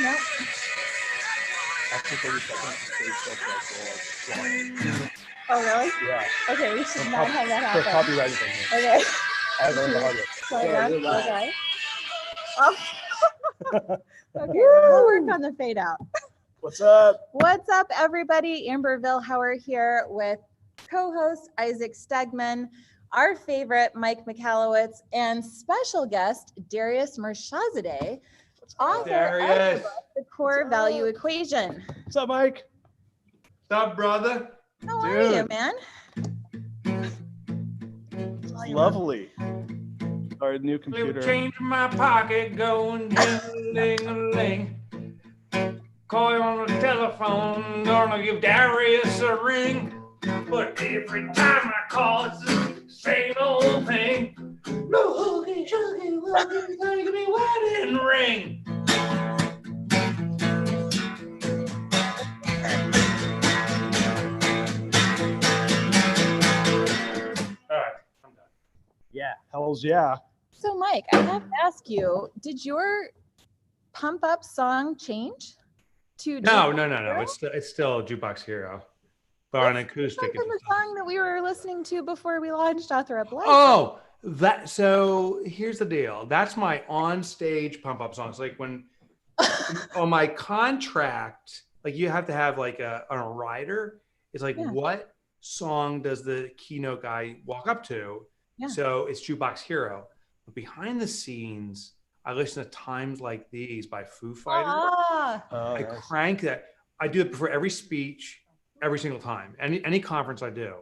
No. After 30 seconds, the stage starts like, Oh, really? yeah. Okay, we should not have that For happen. copyright thing here. Okay. I learned the hard way. Okay. Oh. Okay, we'll work on the fade out. What's up? What's up, everybody? Amber Vilhauer here with co-host Isaac Stegman, our favorite Mike Michalowicz, and special guest Darius Mirshahzadeh, author of the book, The Core Value Equation. What's up, Mike? What's up, brother? How are you, man? It's lovely. Our new computer. Change in my pocket, going ding-a-ling-a-ling. Call you on the telephone, gonna give Darius a ring. But every time I call, it's the same old thing. No hoogie, shuggy, wuggy, gonna give me wedding ring. All right, I'm done. Yeah. Hells yeah. So, Mike, I have to ask you, did your Pump Up song change to No. Hero? It's still Jukebox Hero, but on acoustic. From the song that we were listening to before we launched Author Up Live. Oh, so here's the deal. That's my on-stage Pump Up songs. Like when on my contract, like you have to have like on a rider. It's like what song does the keynote guy walk up to? Yeah. So it's Jukebox Hero. But behind the scenes, I listen to Times Like These by Foo Fighters. I crank that. I do it before every speech, every single time. Any conference I do.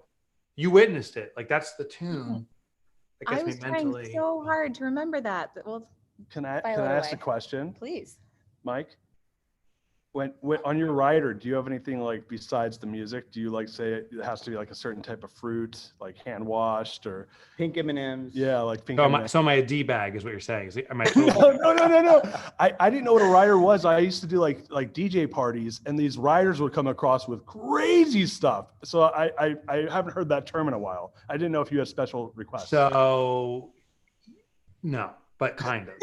You witnessed it. Like that's the tune. That gets I was me mentally. trying so hard to remember that. Well, Can I ask a question? Please. Mike? When on your rider, do you have anything like besides the music? Do you like say it has to be like a certain type of fruit, like hand washed or pink M&Ms? Yeah, like pink. So my D bag is what you're saying. Am I No. I didn't know what a rider was. I used to do like DJ parties, and these riders would come across with crazy stuff. So I haven't heard that term in a while. I didn't know if you had special requests. So no, but kind of.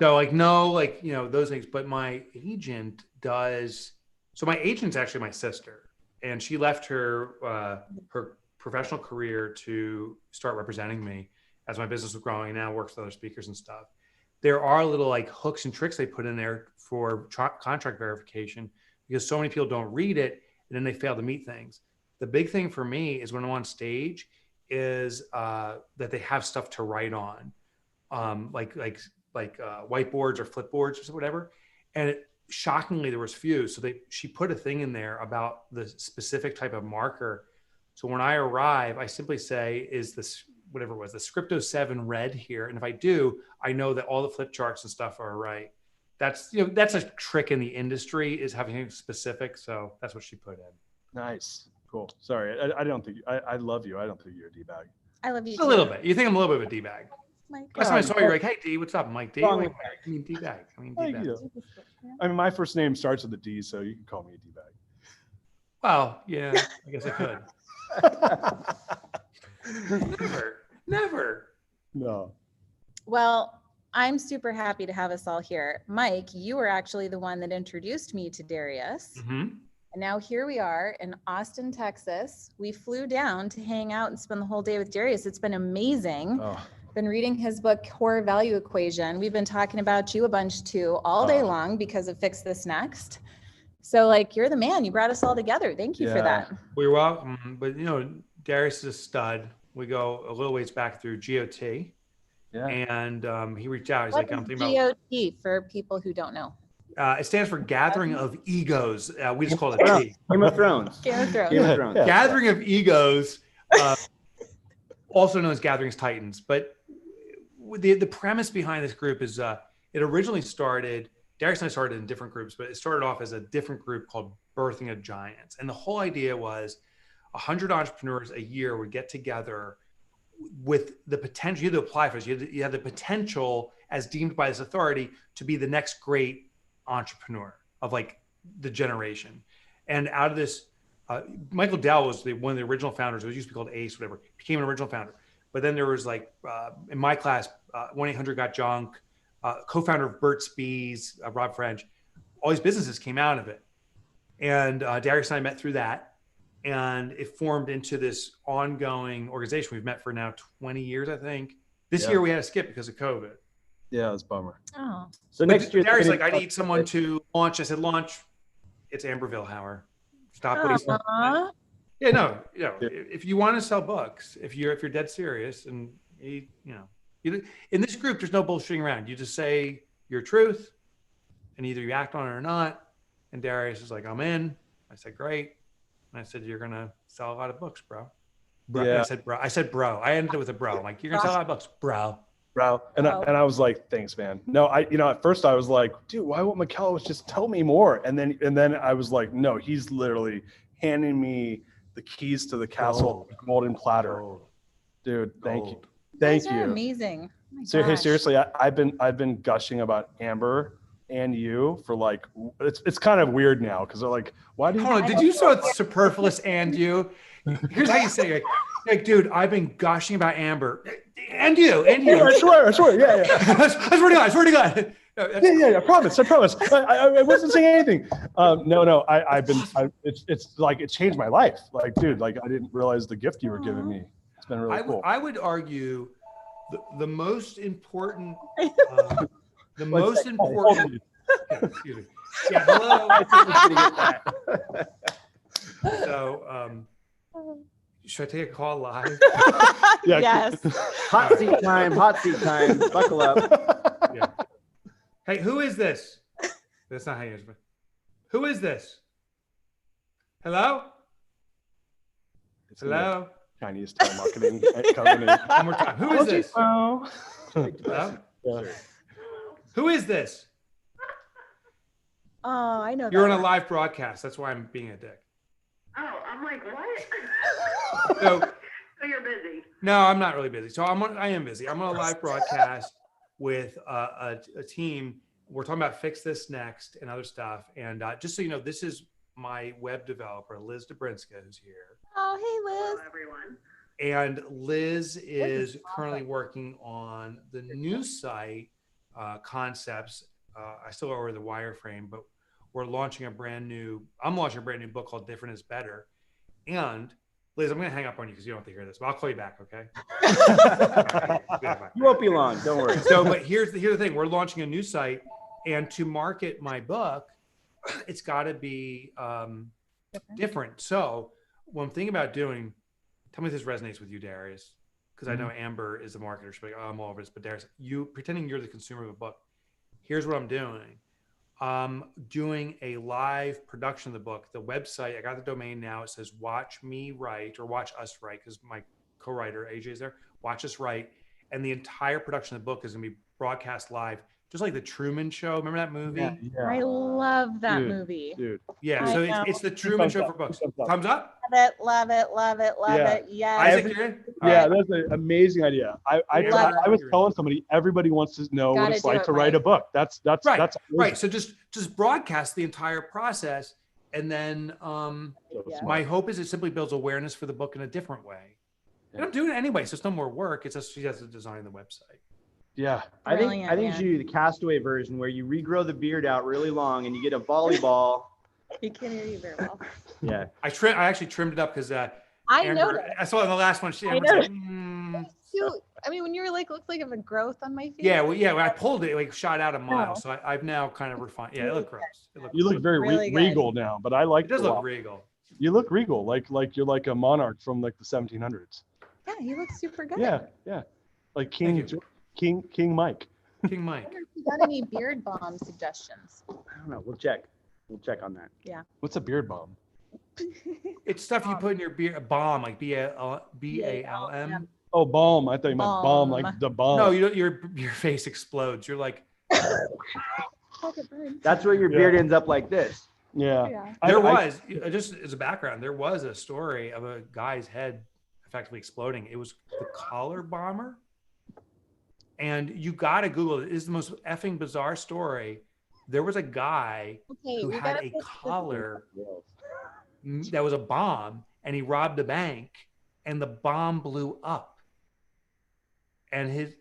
So those things, but my agent does. So my agent's actually my sister, and she left her professional career to start representing me as my business was growing, and now works with other speakers and stuff. There are little like hooks and tricks they put in there for contract verification because so many people don't read it and then they fail to meet things. The big thing for me is when I'm on stage is that they have stuff to write on, like whiteboards or flipboards or whatever. And shockingly, there was few. So she put a thing in there about the specific type of marker. So when I arrive, I simply say, is this, whatever it was, the Scripto 7 red here? And if I do, I know that all the flip charts and stuff are right. That's a trick in the industry, is having something specific. So that's what she put in. Nice. Cool. Sorry. I don't think, I love you. I don't think you're a D-bag. I love you Just a little bit. You think I'm a little bit of a D-bag. Last time I saw you, you're like, hey, D, what's up? I'm like, D? I mean, D-bag. I mean, my first name starts with a D, so you can call me a D-bag. Well, yeah, I guess I could. Never. No. Well, I'm super happy to have us all here. Mike, you were actually the one that introduced me to Darius. Mm-hmm. And now here we are in Austin, Texas. We flew down to hang out and spend the whole day with Darius. It's been amazing. Oh. Been reading his book, Core Value Equation. We've been talking about you a bunch too all day long because of Fix This Next. So like, you're the man. You brought us all together. Thank you for that. Well, you're welcome. But Darius is a stud. We go a little ways back through GOT. Yeah. And he reached out. He's What like, I'm is thinking about GOT for people who don't know? it stands for Gathering of Egos. We just call it T. Game of Thrones. Game of Thrones. Game of Thrones. Yeah. Gathering of Egos, also known as Gatherings Titans. But the premise behind this group is it originally started, Darius and I started in different groups, but it started off as a different group called Birthing of Giants. And the whole idea was 100 entrepreneurs a year would get together with the potential, you had to apply for this, you had the potential as deemed by this authority to be the next great entrepreneur of like the generation. And out of this, Michael Dell was one of the original founders. It was used to be called ACE, whatever, became an original founder. But then there was like, in my class, 1-800 Got Junk, co-founder of Burt's Bees, Rob French. All these businesses came out of it. And Darius and I met through that. And it formed into this ongoing organization. We've met for now 20 years, I think. This year we had to skip because of COVID. Yeah, it's a bummer. Oh. So next year, Darius like, I need someone to launch. I said, launch. It's Amber Vilhauer. Stop what he's saying. Yeah, no, if you want to sell books, if you're dead serious, and in this group, there's no bullshitting around. You just say your truth, and either you act on it or not. And Darius is like, I'm in. I said, great. And I said, you're gonna sell a lot of books, bro. Yeah. I said, bro. I ended it with a bro. I'm like, you're gonna sell a lot of books, bro. And I was like, thanks, man. No, at first I was like, dude, why won't Michalowicz just tell me more? And then I was like, no, he's literally handing me the keys to the castle golden platter. Dude, thank you. Thank you. Amazing. So, hey, seriously, I've been gushing about Amber and you for like, it's kind of weird now because they're like, why do you? Hold on, did you say it's superfluous and you? Here's how you say it. Like, dude, I've been gushing about Amber and you. Yeah, I swear. Yeah. I swear to God. Yeah. I promise. I wasn't saying anything. No. It's like it changed my life. Like, dude, like I didn't realize the gift you were giving me. It's been really cool. I would argue the most important. Excuse me. Yeah. Hello. I think we're gonna get that. So, should I take a call live? Yeah. Yes. Hot seat time. Buckle up. Yeah. Hey, who is this? That's not how you answer. Who is this? Hello? Hello? Chinese telemarketing coming in. One more time. Who is this? Oh. Hello? Yeah. Who is this? Oh, I know. You're that on a one. live broadcast. That's why I'm being a dick. Oh, I'm like, what? So, So you're busy. no, I'm not really busy. So I am busy. I'm on a live broadcast with a team. We're talking about Fix This Next and other stuff. And just so you know, this is my web developer, Liz Dobrinska, who's here. Oh, hey, Hello, Liz. everyone. And Liz is currently working on the new site concepts. I still owe her the wireframe, but I'm launching a brand new book called Different is Better. And Liz, I'm going to hang up on you because you don't have to hear this, but I'll call you back, okay? You won't be long. Don't worry. So, but here's the thing. We're launching a new site, and to market my book, it's got to be different. So what I'm thinking about doing, tell me if this resonates with you, Darius, because I know Amber is the marketer. She'll be like, oh, I'm all over this. But Darius, you pretending you're the consumer of a book. Here's what I'm doing. Doing a live production of the book. The website, I got the domain now. It says Watch Me Write or Watch Us Write, because my co-writer AJ is there. Watch Us Write. And the entire production of the book is going to be broadcast live, just like the Truman Show. Remember that movie? I love that Dude, movie. Dude. Yeah. I So know. it's the Truman Show for books. Thumbs up? Love it. Yes. Isaac, you're in? Yeah, that's an amazing idea. I was telling somebody, everybody wants to know what it's like to write a book. That's Right. That's Right. So just broadcast the entire process. And then my hope is it simply builds awareness for the book in a different way. And I'm doing it anyway, so it's no more work. It's just she has to design the website. Yeah. I think Brilliant, you should do the Castaway version where you regrow the beard out really long and you get a volleyball. You can't hear you very well. Yeah. I actually trimmed it up because I Amber, know that. I saw it in the last one. I know. Like, I mean, when you were like, looks like I have a growth on my face. yeah, when I pulled it, like shot out a mile. So I've now kind of refined. Yeah, it looked gross. You look very Really good. regal now, but I like It does it a look lot. regal. You look regal, like you're like a monarch from like the 1700s. Yeah, you look super good. Yeah. Like King Mike. King Mike. If you got any beard balm suggestions? I don't know. We'll check on that. What's a beard balm? It's stuff you put in your beer. Balm, like BALM. Oh, balm. I thought you meant balm, like the bomb. No, you don't, your face explodes. You're like, That's where your beard ends up like this. Yeah. there was, just as a background, there was a story of a guy's head effectively exploding. It was the collar bomber. And you got to Google it. It is the most effing bizarre story. There was a guy who had a collar that was a bomb, and he robbed a bank, and the bomb blew up. And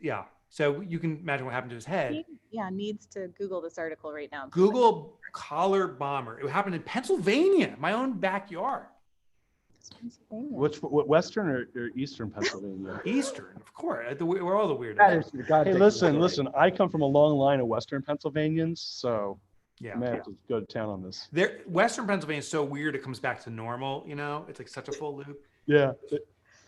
So you can imagine what happened to his head. Needs to Google this article right now. Google collar bomber. It happened in Pennsylvania, my own backyard. Pennsylvania. What Western or Eastern Pennsylvania? Eastern, of course. We're all the That weirdos. is the goddamn Hey, story. listen. I come from a long line of Western Pennsylvanians, so Yeah. I may have to go to town on this. Western Pennsylvania is so weird it comes back to normal, you know? It's like such a full loop. Yeah.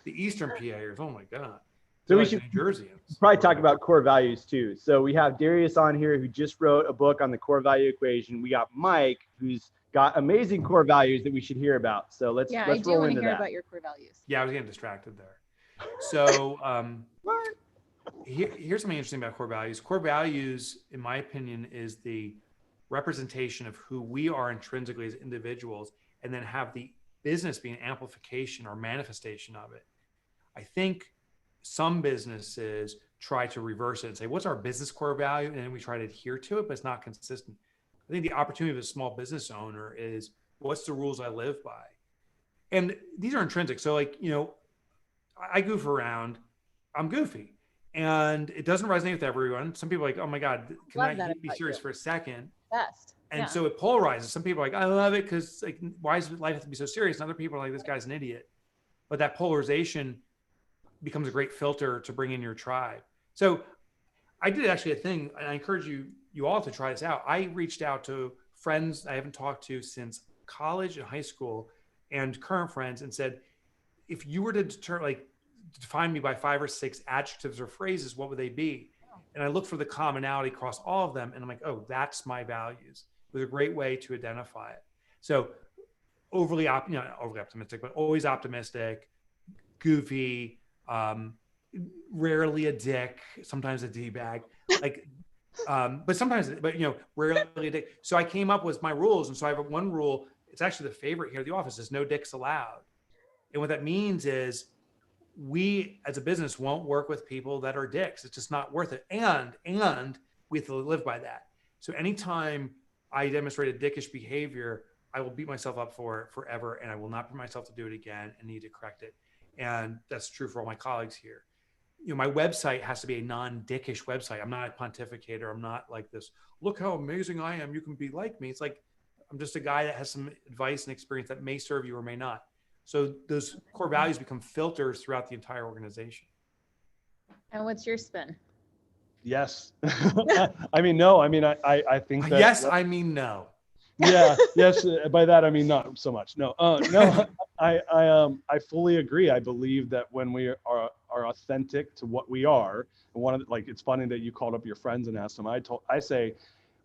The Eastern PAers, oh my God. So They're we like should New Jerseyans. probably talk about core values too. So we have Darius on here who just wrote a book on the core value equation. We got Mike who's got amazing core values that we should hear about. So let's I let's do roll want to into hear that. about your core values. Yeah, I was getting distracted there. So here's something interesting about core values. Core values, in my opinion, is the representation of who we are intrinsically as individuals, and then have the business be an amplification or manifestation of it. I think some businesses try to reverse it and say, what's our business core value? And then we try to adhere to it, but it's not consistent. I think the opportunity of a small business owner is, what's the rules I live by? And these are intrinsic. So like, you know, I goof around, I'm goofy, and it doesn't resonate with everyone. Some people are like, oh my God, can Love that I be about serious you. for a second? Best. And so it polarizes. Some people are like, I love it because like, why does life have to be so serious? And other people are like, this guy's an idiot. But that polarization becomes a great filter to bring in your tribe. So I did actually a thing, and I encourage you all to try this out. I reached out to friends I haven't talked to since college and high school, and current friends, and said, if you were to define me by 5 or 6 adjectives or phrases, what would they be? And I looked for the commonality across all of them, and I'm like, oh, that's my values. It was a great way to identify it. So overly optimistic, but always optimistic, goofy, rarely a dick, sometimes a D-bag, rarely a dick. So I came up with my rules. And so I have one rule. It's actually the favorite here at the office, is no dicks allowed. And what that means is we as a business won't work with people that are dicks. It's just not worth it. And we have to live by that. So anytime I demonstrate a dickish behavior, I will beat myself up for it forever, and I will not permit myself to do it again and need to correct it. And that's true for all my colleagues here. You know, my website has to be a non-dickish website. I'm not a pontificator. I'm not like this, look how amazing I am, you can be like me. It's like, I'm just a guy that has some advice and experience that may serve you or may not. So those core values become filters throughout the entire organization. And what's your spin? Yes. I mean, no. I mean, I think that. Yes, I mean no. Yeah. Yes. By that I mean not so much. No. No. I fully agree. I believe that when we are authentic to what we are, and it's funny that you called up your friends and asked them. I say,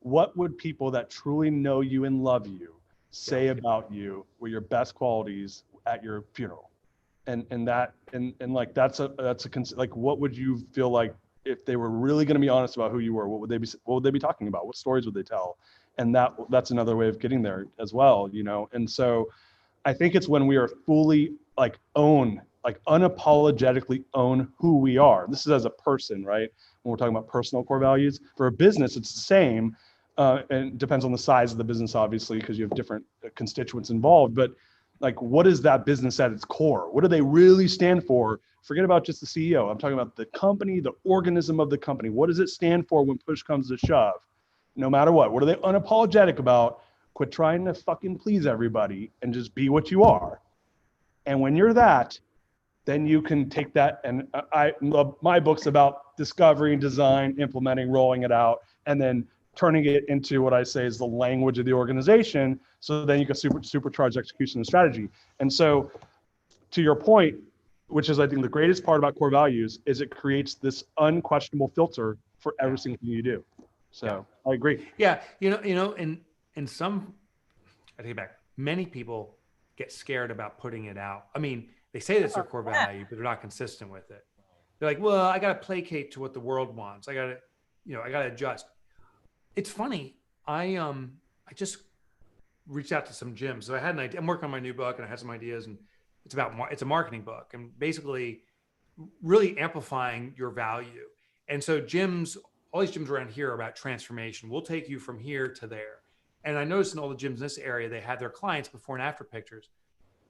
what would people that truly know you and love you say about you were your best qualities at your funeral? And that's what would you feel like if they were really going to be honest about who you were? What would they be talking about? What stories would they tell? And that's another way of getting there as well, you know? And so I think it's when we are fully unapologetically own who we are. This is as a person, right? When we're talking about personal core values. For a business, it's the same. And it depends on the size of the business, obviously, because you have different constituents involved. But like, what is that business at its core? What do they really stand for? Forget about just the CEO. I'm talking about the company, the organism of the company. What does it stand for when push comes to shove? No matter what. What are they unapologetic about? Quit trying to fucking please everybody and just be what you are. And when you're that, then you can take that. And my book's about discovering, design, implementing, rolling it out, and then turning it into what I say is the language of the organization. So then you can supercharge execution and strategy. And so to your point, which is I think the greatest part about core values, is it creates this unquestionable filter for every single thing you do. So I agree. Yeah. And some, I take it back, many people get scared about putting it out. I mean, they say that's their core value, but they're not consistent with it. They're like, well, I got to placate to what the world wants. I got to adjust. It's funny. I just reached out to some gyms. So I had an idea. I'm working on my new book, and I had some ideas, and it's a marketing book, and basically really amplifying your value. And so all these gyms around here are about transformation. We'll take you from here to there. And I noticed in all the gyms in this area, they had their clients before and after pictures.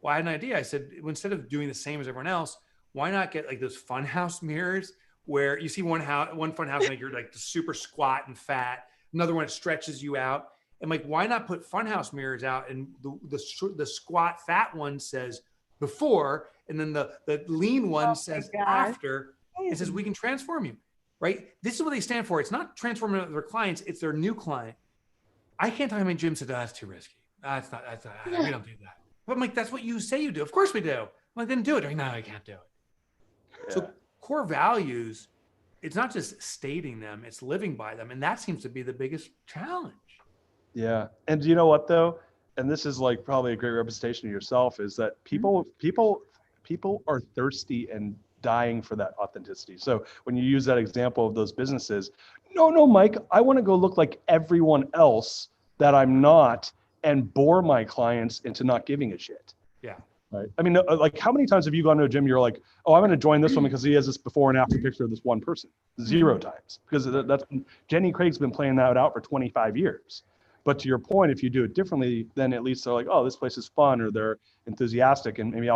Well, I had an idea. I said, instead of doing the same as everyone else, why not get like those funhouse mirrors where you see one fun house and you're like super squat and fat. Another one stretches you out. And like, why not put funhouse mirrors out? And the squat fat one says before, and then the lean one says after. It says we can transform you, right? This is what they stand for. It's not transforming their clients; it's their new client. I can't tell how many gyms said, that's too risky. That's not. We don't do that. But I'm like, that's what you say you do. Of course we do. I'm like, then do it. Like, no, I can't do it. Yeah. So core values, it's not just stating them; it's living by them, and that seems to be the biggest challenge. Yeah. And do you know what though? And this is like probably a great representation of yourself, is that people are thirsty and dying for that authenticity. So when you use that example of those businesses, no, Mike, I want to go look like everyone else that I'm not and bore my clients into not giving a shit. Yeah. Right. I mean, like how many times have you gone to a gym? You're like, oh, I'm going to join this one because he has this before and after picture of this one person. 0 times, because that's Jenny Craig's been playing that out for 25 years. But to your point, if you do it differently, then at least they're like, oh, this place is fun, or they're enthusiastic, and maybe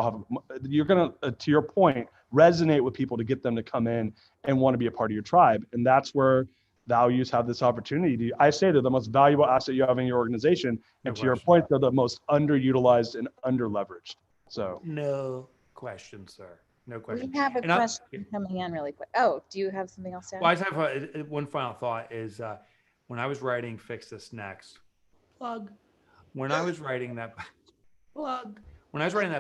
you're going to your point, resonate with people to get them to come in and want to be a part of your tribe. And that's where values have this opportunity. I say they're the most valuable asset you have in your organization. And to your point, they're the most underutilized and underleveraged. So no question, sir. No question. We have a question coming in really quick. Oh, do you have something else to add? Well, I just have one final thought is when I was writing Fix This Next, when I was writing that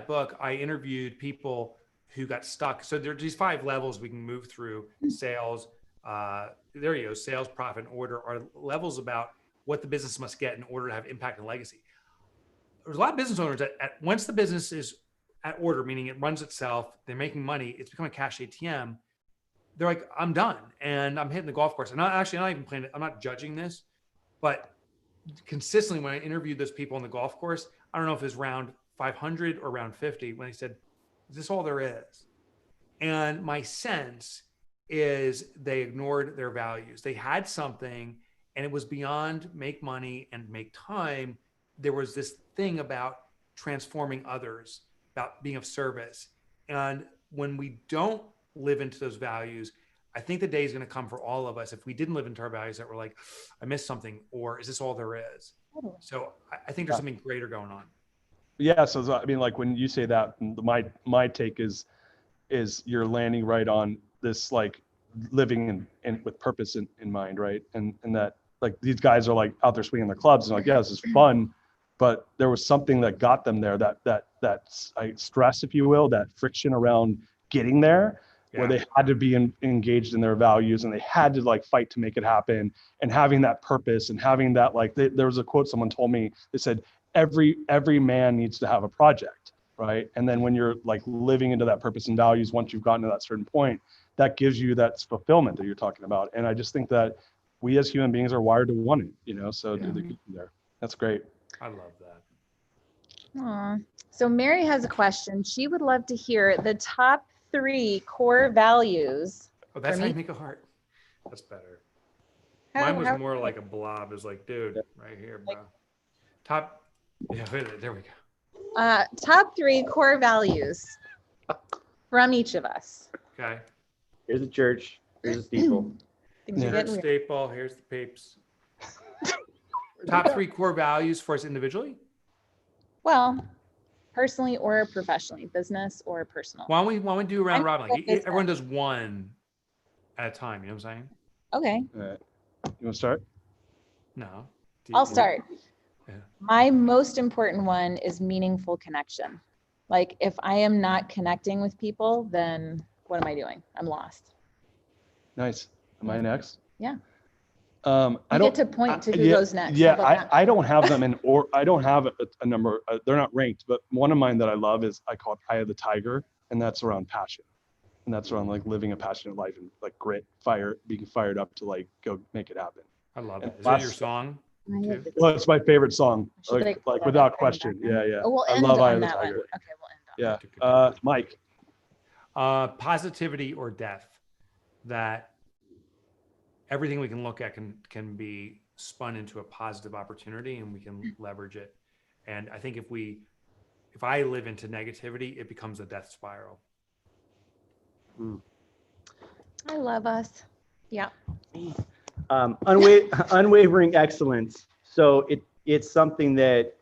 book, I interviewed people who got stuck. So there's these 5 levels we can move through: sales, sales, profit, and order are levels about what the business must get in order to have impact and legacy. There's a lot of business owners that once the business is at order, meaning it runs itself, they're making money, it's become a cash ATM. They're like, I'm done and I'm hitting the golf course. And I'm not even playing it. I'm not judging this, but consistently when I interviewed those people on the golf course, I don't know if it was round 500 or round 50, when they said, is this all there is? And my sense is they ignored their values. They had something and it was beyond make money and make time. There was this thing about transforming others, about being of service. And when we don't live into those values, I think the day is going to come for all of us if we didn't live into our values that we're like, I missed something, or is this all there is? So I think there's something greater going on. Yeah. So I mean, like when you say that, my take is you're landing right on this, like living in with purpose in mind, right? And that like these guys are like out there swinging their clubs and like, yeah, this is fun, but there was something that got them there, that stress, if you will, that friction around getting there. Yeah. Where they had to be engaged in their values and they had to like fight to make it happen, and having that purpose and having that, like there was a quote someone told me, they said, every man needs to have a project, right? And then when you're like living into that purpose and values, once you've gotten to that certain point, that gives you that fulfillment that you're talking about. And I just think that we as human beings are wired to want it, so there. That's great. I love that. Aww. So Mary has a question. She would love to hear the top 3 core values. Oh, that's how you make a heart. That's better. Mine was more like a blob. It was like, dude, right here, bro. There we go. Top 3 core values from each of us. Okay. Here's a church. Here's a steeple. Here's a staple. Here's the papes. Top 3 core values for us individually? Well, personally or professionally, business or personal. Why don't we do round robin? Like everyone does one at a time. You know what I'm saying? Okay. All right. You want to start? No. I'll start. Yeah. My most important one is meaningful connection. Like if I am not connecting with people, then what am I doing? I'm lost. Nice. Am I next? Yeah. I get to point to who goes next. Yeah, I don't have them I don't have a number. They're not ranked, but one of mine that I love is I call it Eye of the Tiger, and that's around passion, and that's around like living a passionate life and like grit, being fired up to like go make it happen. I love it. Is that your song? Too? Well, it's my favorite song, like without question. Yeah. We'll I end love Eye of on the that Tiger. one. Okay, we'll end on. Yeah. Mike. Positivity or death. That everything we can look at can be spun into a positive opportunity and we can leverage it. And I think if I live into negativity, it becomes a death spiral. I love us. Yeah. Unwavering excellence. So it's something that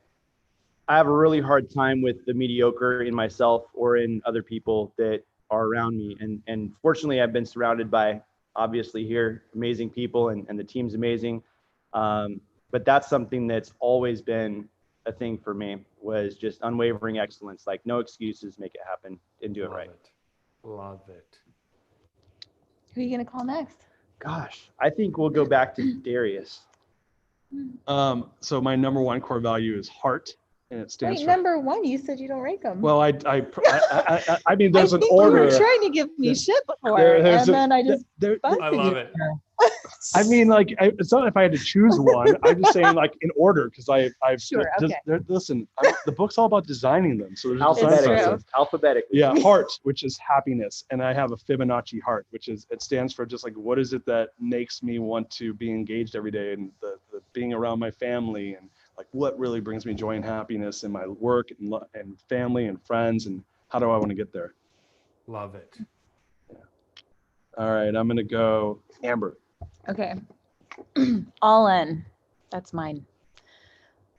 I have a really hard time with the mediocre in myself or in other people that are around me. And fortunately, I've been surrounded by, obviously here, amazing people, and the team's amazing. But that's something that's always been a thing for me, was just unwavering excellence. Like, no excuses, make it happen and do it right. Love it. Who are you going to call next? Gosh, I think we'll go back to Darius. So my number one core value is heart, and it stands Wait, for. number one, you said you don't rank them. Well, I mean, there's an You order. were trying to give me shit before, There's and then I just I love it. I mean, like, it's not if I had to choose one. I'm just saying, like, in order, because I've Sure, just, okay. listen, the book's all about designing them. So there's a design Alphabetically. process. Alphabetically. Yeah, heart, which is happiness, and I have a Fibonacci heart, which is, it stands for just like, what is it that makes me want to be engaged every day, and the being around my family, and like what really brings me joy and happiness in my work and family and friends, and how do I want to get there? Love it. All right, I'm gonna go Amber. Okay. All in. That's mine.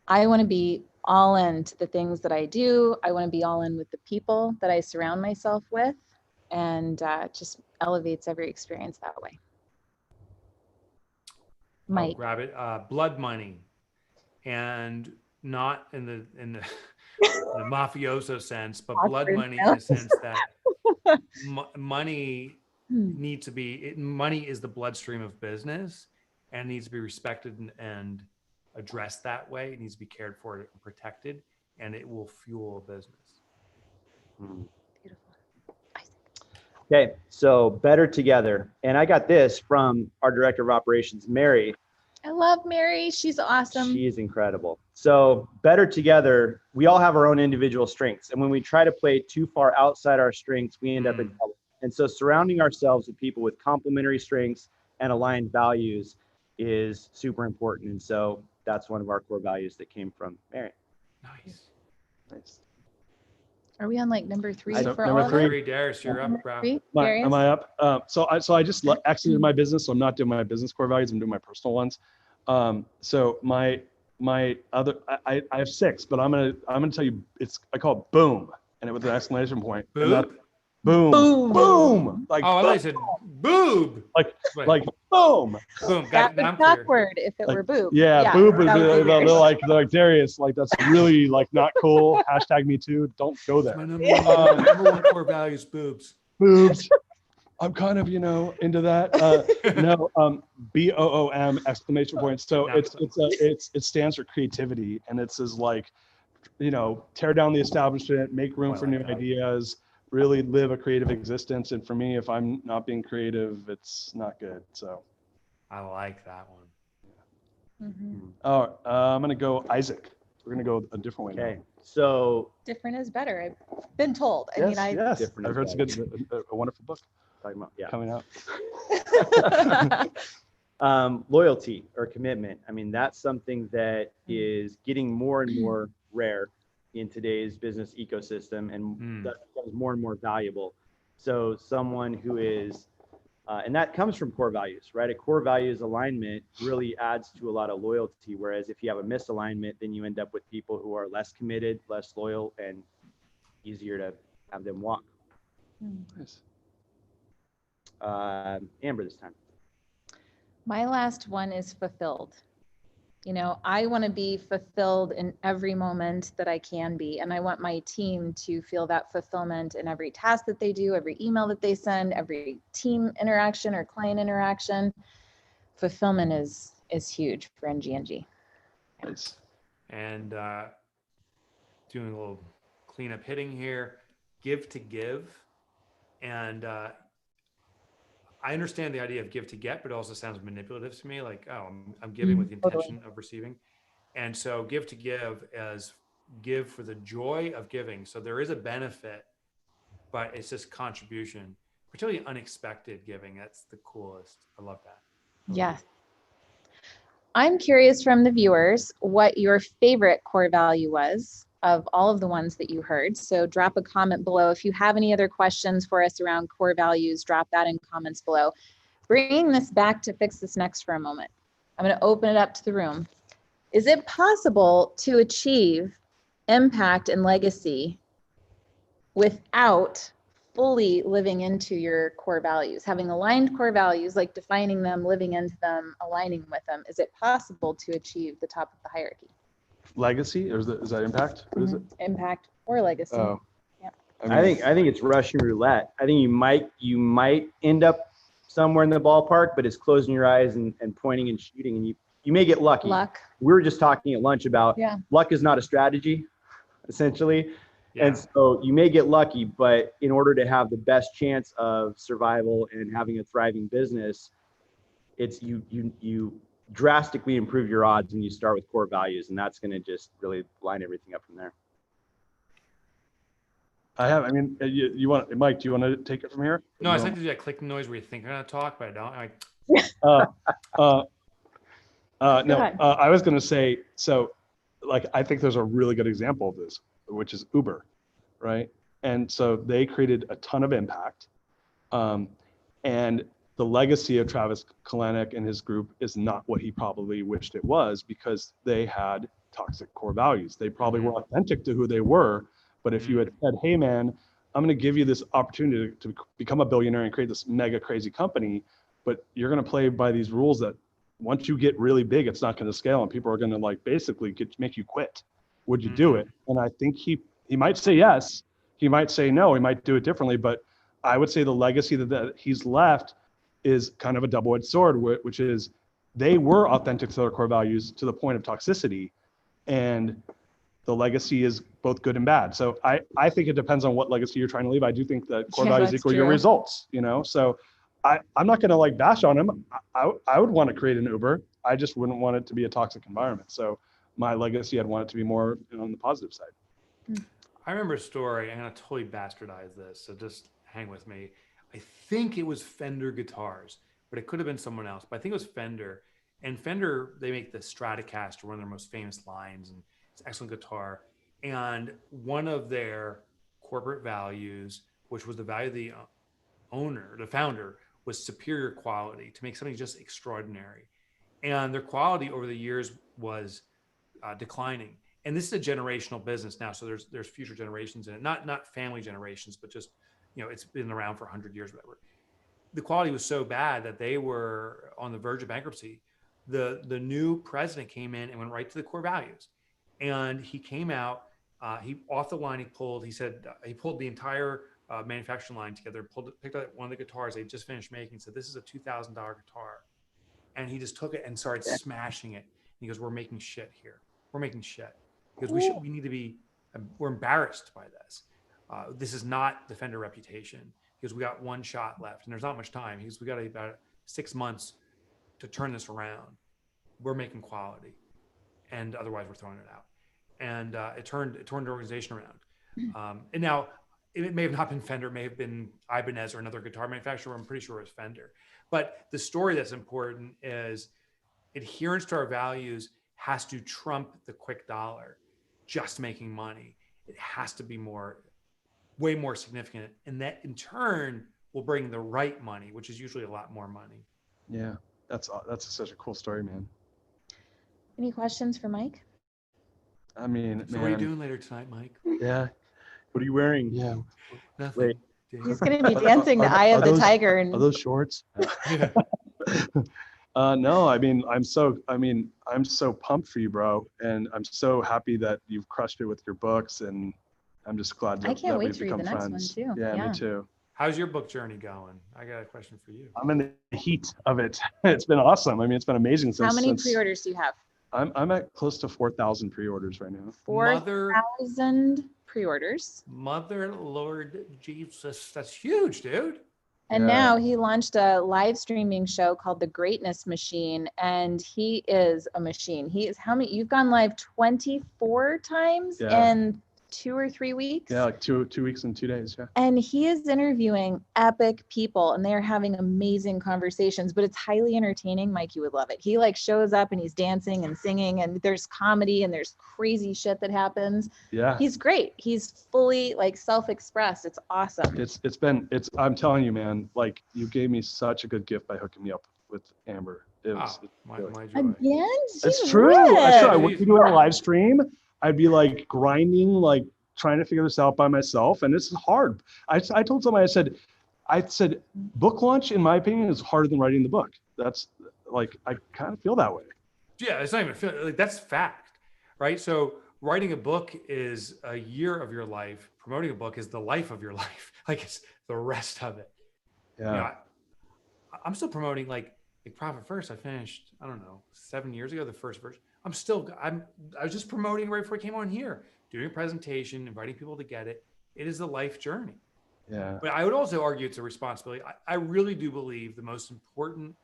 I want to be all in to the things that I do. I want to be all in with the people that I surround myself with, and just elevates every experience that way. I'll Mike. grab it. Blood money, and not in the mafioso sense, but blood Awkward money in now. the sense that money needs to be. Money is the bloodstream of business, and needs to be respected and addressed that way. It needs to be cared for and protected, and it will fuel a business. Beautiful. Okay, so better together. And I got this from our director of operations, Mary. I love Mary. She's awesome. She is incredible. So better together, we all have our own individual strengths. And when we try to play too far outside our strengths, we end up in trouble. And so surrounding ourselves with people with complementary strengths and aligned values is super important. And so that's one of our core values that came from Mary. Nice. Are we on like number three I don't- for number all of three. us? Three, Darius, you're up, bro. Three? Am I up? So I just exited my business, so I'm not doing my business core values. I'm doing my personal ones. So my other, I have 6, but I'm gonna tell you, I call it boom, and it with an exclamation point. And that, Boob? boom, boom, like Oh, I thought you said boob. like Wait. like boom. Boom. Got That it. was Now I'm clear. awkward if it Like, were boob. Yeah, boob is that would be they're weird. like Darius, like that's really like not cool. Hashtag me too. Don't go My there. number one core value is boobs. Boobs. I'm kind of, into that. No, BOOM exclamation point. So it stands for creativity, and it says like, tear down the establishment, make room for new ideas, really live a creative existence. And for me, if I'm not being creative, it's not good. So I like that one. Mhm. I'm gonna go Isaac. We're gonna go a different way. Okay, Now. so Different is better. I've been told. I mean, Yes, Different I've heard is it's a wonderful book talking about, yeah. coming out. Loyalty or commitment. I mean, that's something that is getting more and more rare in today's business ecosystem, and that becomes more and more valuable. So someone who is, and that comes from core values, right? A core values alignment really adds to a lot of loyalty. Whereas if you have a misalignment, then you end up with people who are less committed, less loyal, and easier to have them walk. Nice. Amber this time. My last one is fulfilled. I want to be fulfilled in every moment that I can be. And I want my team to feel that fulfillment in every task that they do, every email that they send, every team interaction or client interaction. Fulfillment is huge for NGNG. Nice. And doing a little cleanup hitting here, give to give. And I understand the idea of give to get, but it also sounds manipulative to me. Like, oh, I'm giving with the intention of receiving. And so give to give as give for the joy of giving. So there is a benefit, but it's just contribution, particularly unexpected giving. That's the coolest. I love that. Yes. I'm curious from the viewers what your favorite core value was of all of the ones that you heard. So drop a comment below. If you have any other questions for us around core values, drop that in comments below. Bringing this back to Fix This Next for a moment. I'm going to open it up to the room. Is it possible to achieve impact and legacy without fully living into your core values, having aligned core values, like defining them, living into them, aligning with them? Is it possible to achieve the top of the hierarchy? Legacy, or is that impact? What is it? Impact or legacy. Oh, Yeah. I mean, I think it's Russian roulette. I think you might end up somewhere in the ballpark, but it's closing your eyes and pointing and shooting, and you may get lucky. Luck. We were just talking at lunch about luck is not a strategy, essentially. Yeah. And so you may get lucky, but in order to have the best chance of survival and having a thriving business, it's you drastically improve your odds when you start with core values, and that's going to just really line everything up from there. I mean, you want, Mike, do you want to take it from here? No, I was like to do that clicking noise where you think I'm going to talk, but I don't. No, I was going to say, so like, I think there's a really good example of this, which is Uber, right? And so they created a ton of impact. And the legacy of Travis Kalanick and his group is not what he probably wished it was, because they had toxic core values. They probably were authentic to who they were. But if you had said, hey man, I'm going to give you this opportunity to become a billionaire and create this mega crazy company, but you're going to play by these rules that once you get really big, it's not going to scale and people are going to like basically make you quit. Would you do it? And I think he might say yes, he might say no, he might do it differently, but I would say the legacy that he's left is kind of a double-edged sword, which is they were authentic to their core values to the point of toxicity, and the legacy is both good and bad. So I think it depends on what legacy you're trying to leave. I do think that core values equal your results, you know? So I'm not going to like bash on him. I would want to create an Uber. I just wouldn't want it to be a toxic environment. So my legacy, I'd want it to be more on the positive side. I remember a story. I'm going to totally bastardize this, so just hang with me. I think it was Fender guitars, but it could have been someone else. But I think it was Fender. And Fender, they make the Stratocaster, one of their most famous lines, and it's an excellent guitar. And one of their corporate values, which was the value of the owner, the founder, was superior quality, to make something just extraordinary. And their quality over the years was declining. And this is a generational business now, so there's future generations in it, not family generations, but just, you know, it's been around for 100 years, whatever. The quality was so bad that they were on the verge of bankruptcy. The new president came in and went right to the core values, and he came out. He off the line. He pulled the entire manufacturing line together. Picked up one of the guitars they just finished making. Said, "This is a $2,000 guitar," and he just took it and started smashing it. And he goes, "We're making shit here. We're making shit because we need to be. We're embarrassed by this. This is not the Fender reputation, because we got one shot left and there's not much time. Because we got about 6 months to turn this around. We're making quality, and otherwise we're throwing it out." And it turned the organization around. And now it may have not been Fender, it may have been Ibanez or another guitar manufacturer. I'm pretty sure it was Fender. But the story that's important is adherence to our values has to trump the quick dollar, just making money. It has to be way more significant. And that in turn will bring the right money, which is usually a lot more money. Yeah, that's such a cool story, man. Any questions for Mike? I mean, so what are you doing later tonight, Mike? Yeah. What are you wearing? Yeah. Nothing. Wait. He's going to be dancing to Eye of the Tiger. And Are those shorts? No, I mean, I'm so pumped for you, bro. And I'm so happy that you've crushed it with your books. And I'm just glad that, I can't wait we've to read become the next friends. one too. Yeah, me too. How's your book journey going? I got a question for you. I'm in the heat of it. It's been awesome. I mean, it's been amazing. How many pre-orders do you have? I'm at close to 4,000 pre-orders right now. 4,000 pre-orders. Mother Lord Jesus, that's huge, dude. And now he launched a live streaming show called The Greatness Machine, and he is a machine. He is how many? You've gone live 24 times in 2 or 3 weeks. Yeah, like 2 weeks and 2 days. Yeah. And he is interviewing epic people and they're having amazing conversations, but it's highly entertaining. Mike, you would love it. He like shows up and he's dancing and singing and there's comedy and there's crazy shit that happens. Yeah. He's great. He's fully like self-expressed. It's awesome. I'm telling you, man, like you gave me such a good gift by hooking me up with Amber. My joy. Again? It's Gee true. whiz. That's true. I would do a live stream. I'd be like grinding, like trying to figure this out by myself. And this is hard. I told somebody, I said, book launch, in my opinion, is harder than writing the book. That's like, I kind of feel that way. Yeah, it's not even like that's fact, right? So writing a book is a year of your life. Promoting a book is the life of your life. Like it's the rest of it. Yeah. You know, I'm still promoting like Profit First. I finished, I don't know, 7 years ago, the first version. I was just promoting right before I came on here, doing a presentation, inviting people to get it. It is a life journey. Yeah. But I would also argue it's a responsibility. I really do believe the most important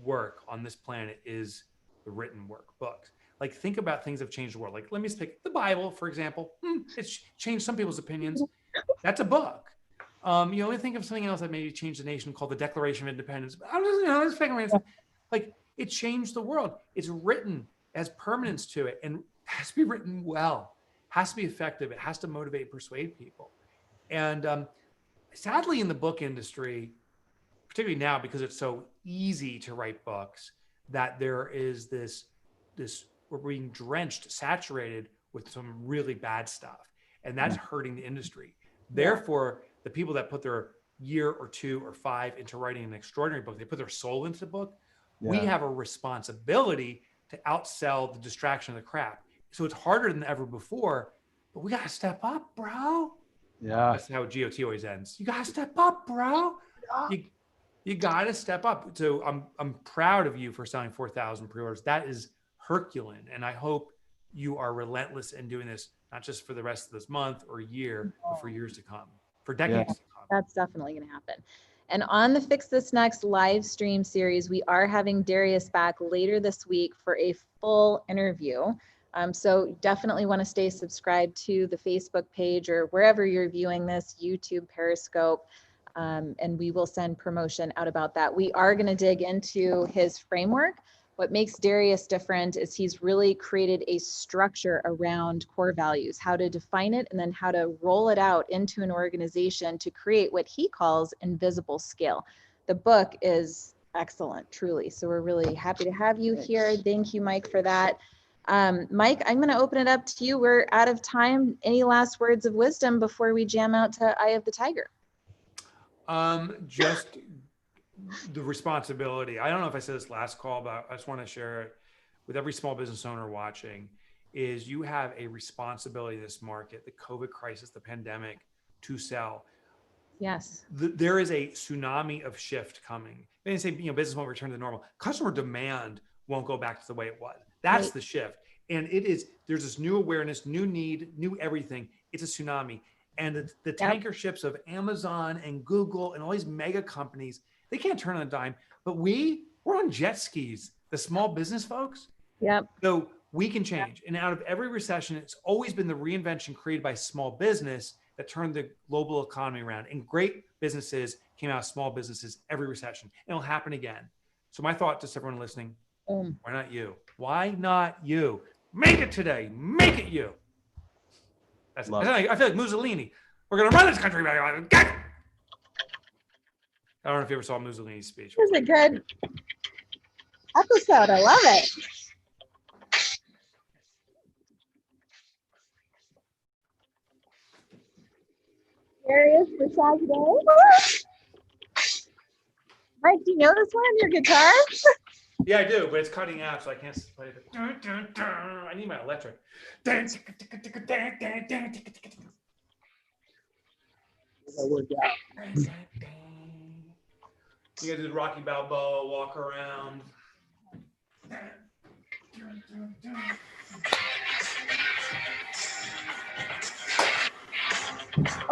work on this planet is the written work, books. Like think about things that have changed the world. Like let me just pick the Bible, for example. It's changed some people's opinions. That's a book. You know, think of something else that maybe changed the nation called the Declaration of Independence. Like it changed the world. It's written, it has permanence to it, and it has to be written well, has to be effective. It has to motivate and persuade people. And sadly, in the book industry, particularly now, because it's so easy to write books, that there is this we're being drenched, saturated with some really bad stuff, and that's hurting the industry. Therefore, the people that put their year or 2 or 5 into writing an extraordinary book, they put their soul into the book. Yeah. We have a responsibility to outsell the distraction of the crap. So it's harder than ever before, but we got to step up, bro. Yeah. That's how GOT always ends. You got to step up, bro. Yeah. You got to step up. So I'm proud of you for selling 4,000 pre-orders. That is Herculean. And I hope you are relentless in doing this, not just for the rest of this month or year, but for years to come, for decades to come. That's definitely going to happen. And on the Fix This Next live stream series, we are having Darius back later this week for a full interview. So definitely want to stay subscribed to the Facebook page or wherever you're viewing this, YouTube, Periscope, and we will send promotion out about that. We are going to dig into his framework. What makes Darius different is he's really created a structure around core values, how to define it, and then how to roll it out into an organization to create what he calls invisible scale. The book is excellent, truly. So we're really happy to have you here. Thank you, Mike, for that. Mike, I'm going to open it up to you. We're out of time. Any last words of wisdom before we jam out to Eye of the Tiger? Just the responsibility. I don't know if I said this last call, but I just want to share it with every small business owner watching, is you have a responsibility in this market, the COVID crisis, the pandemic, to sell. Yes. There is a tsunami of shift coming. They didn't say, business won't return to normal. Customer demand won't go back to the way it was. That's the shift. And there's this new awareness, new need, new everything. It's a tsunami. And the tanker ships of Amazon and Google and all these mega companies, they can't turn on a dime, but we're on jet skis, the small business folks. Yep. So we can change. And out of every recession, it's always been the reinvention created by small business that turned the global economy around. And great businesses came out of small businesses every recession. And it'll happen again. So my thought to everyone listening, why not you? Why not you? Make it today. Make it you. I feel like Mussolini. We're going to run this country. I don't know if you ever saw Mussolini's speech. It was a good episode. I love it. Darius Mirshahzadeh. Mike, do you know this one on your guitar? Yeah, I do, but it's cutting out, so I can't play it. I need my electric. You gotta do the Rocky Balboa walk around.